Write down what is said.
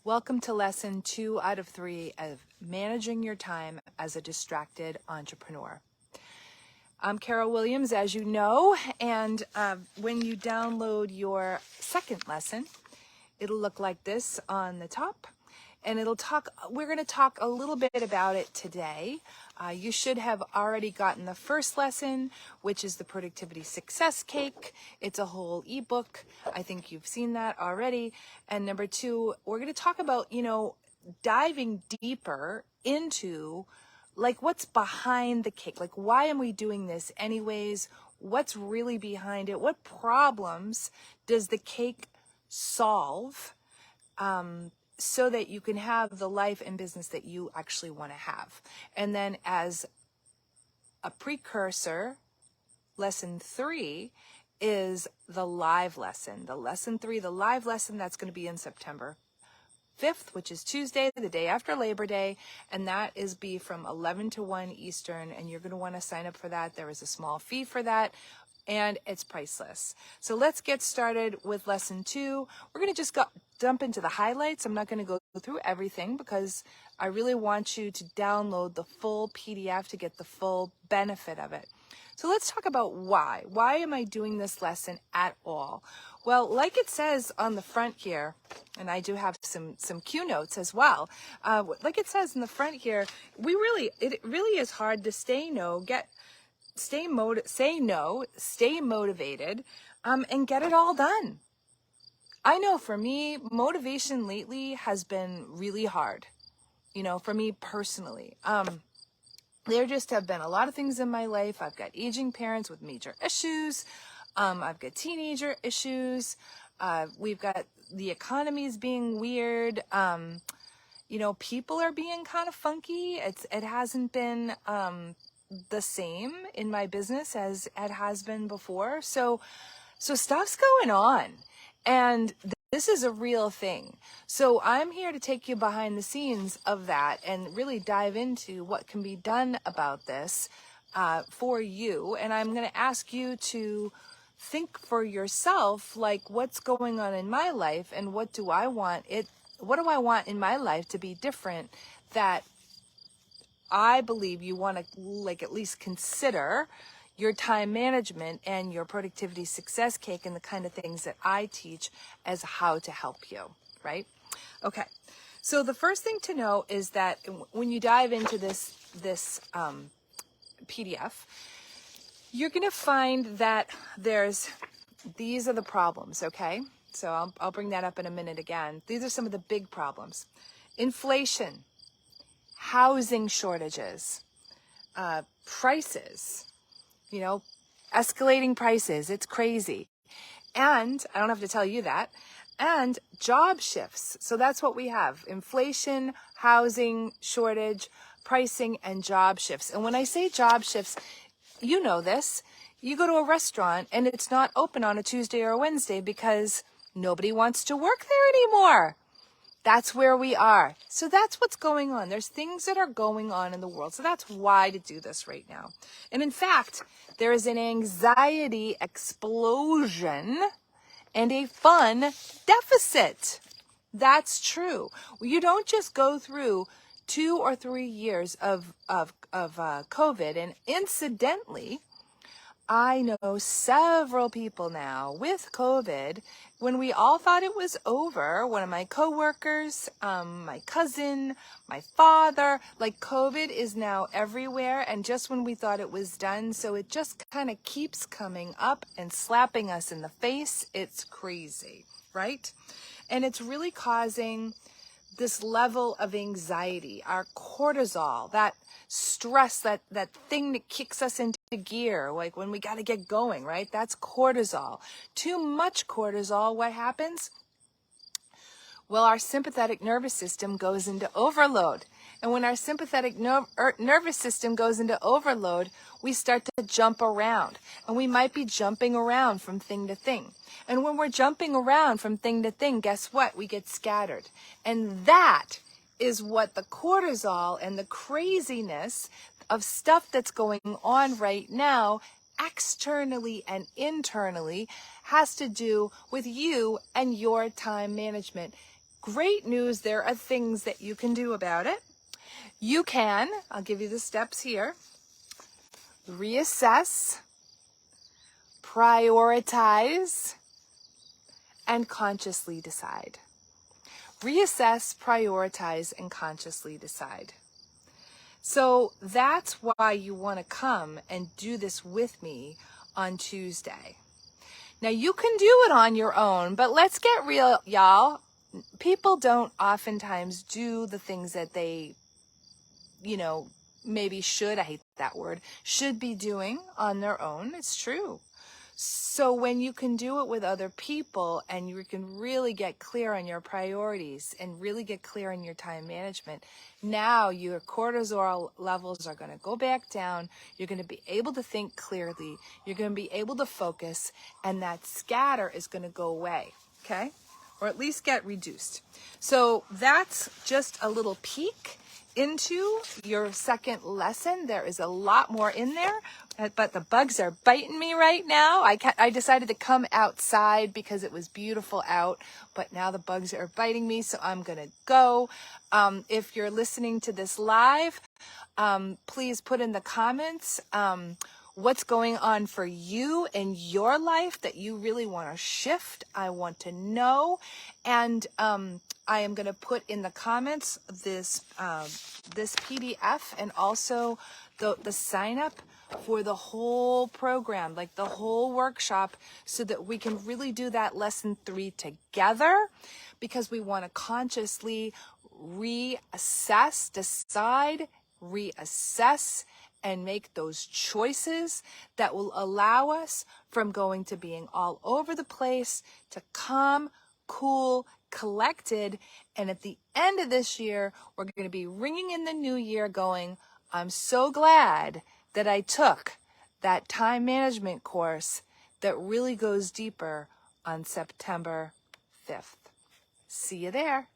Welcome to lesson 2 out of 3 of managing your time as a distracted entrepreneur. I'm Carol Williams, as you know, and when you download your second lesson, it'll look like this on the top, and we're going to talk a little bit about it today. You should have already gotten the first lesson, which is the Productivity Success Cake. It's a whole ebook. I think you've seen that already. And number 2, we're going to talk about, diving deeper into like what's behind the cake. Like, why am we doing this anyways? What's really behind it? What problems does the cake solve so that you can have the life and business that you actually want to have? And then as a precursor, lesson 3 is the live lesson. The lesson 3, the live lesson, that's going to be in September 5th, which is Tuesday, the day after Labor Day, and that is be from 11 to 1 Eastern, and you're going to want to sign up for that. There is a small fee for that, and it's priceless. So let's get started with lesson 2. We're going to just jump into the highlights. I'm not going to go through everything because I really want you to download the full PDF to get the full benefit of it. So let's talk about why. Why am I doing this lesson at all? Well, like it says on the front here, and I do have some cue notes as well. Like it says in the front here, it really is hard to stay motivated, and get it all done. I know for me, motivation lately has been really hard, for me personally. There just have been a lot of things in my life. I've got aging parents with major issues. I've got teenager issues. We've got the economy's being weird. People are being kind of funky. It hasn't been the same in my business as it has been before. So stuff's going on, and this is a real thing. So I'm here to take you behind the scenes of that and really dive into what can be done about this for you. And I'm going to ask you to think for yourself, like, what's going on in my life and what do I want in my life to be different that I believe you want to at least consider your time management and your productivity success cake and the kind of things that I teach as how to help you, right? Okay. So the first thing to know is that when you dive into this PDF, you're going to find that these are the problems, okay? So I'll bring that up in a minute again. These are some of the big problems. Inflation, housing shortages, prices, escalating prices. It's crazy. And I don't have to tell you that. And job shifts. So that's what we have. Inflation, housing shortage, pricing, and job shifts. And when I say job shifts, you know this. You go to a restaurant and it's not open on a Tuesday or a Wednesday because nobody wants to work there anymore. That's where we are. So that's what's going on. There's things that are going on in the world. So that's why to do this right now. And in fact, there is an anxiety explosion and a fun deficit. That's true. You don't just go through 2 or 3 years of COVID. And incidentally, I know several people now with COVID. When we all thought it was over, one of my coworkers, my cousin, my father, COVID is now everywhere. And just when we thought it was done, so it just kind of keeps coming up and slapping us in the face. It's crazy, right? And it's really causing this level of anxiety, our cortisol, that stress, that thing that kicks us into gear, like when we got to get going, right? That's cortisol. Too much cortisol, what happens? Well, our sympathetic nervous system goes into overload. And when our sympathetic nervous system goes into overload, we start to jump around. And we might be jumping around from thing to thing. And when we're jumping around from thing to thing, guess what? We get scattered. And that is what the cortisol and the craziness of stuff that's going on right now, externally and internally, has to do with you and your time management. great news, there are things that you can do about it. You can, I'll give you the steps here, reassess, prioritize, and consciously decide. Reassess, prioritize, and consciously decide. So that's why you want to come and do this with me on Tuesday. Now you can do it on your own, but let's get real, y'all. People don't oftentimes do the things that they, maybe should, I hate that word, should be doing on their own. It's true. So when you can do it with other people and you can really get clear on your priorities and really get clear on your time management, now your cortisol levels are going to go back down. You're going to be able to think clearly. You're going to be able to focus, and that scatter is going to go away, okay? Or at least get reduced. So that's just a little peek into your second lesson. There is a lot more in there, but the bugs are biting me right now. I decided to come outside because it was beautiful out, but now the bugs are biting me, so I'm gonna go. If you're listening to this live, please put in the comments what's going on for you in your life that you really want to shift. I want to know. And I am going to put in the comments this PDF and also the sign up for the whole program, like the whole workshop, so that we can really do that lesson 3 together, because we want to consciously reassess, decide, reassess, and make those choices that will allow us from going to being all over the place to calm, cool, collected. And at the end of this year, we're going to be ringing in the new year going, I'm so glad that I took that time management course that really goes deeper on September 5th. See you there.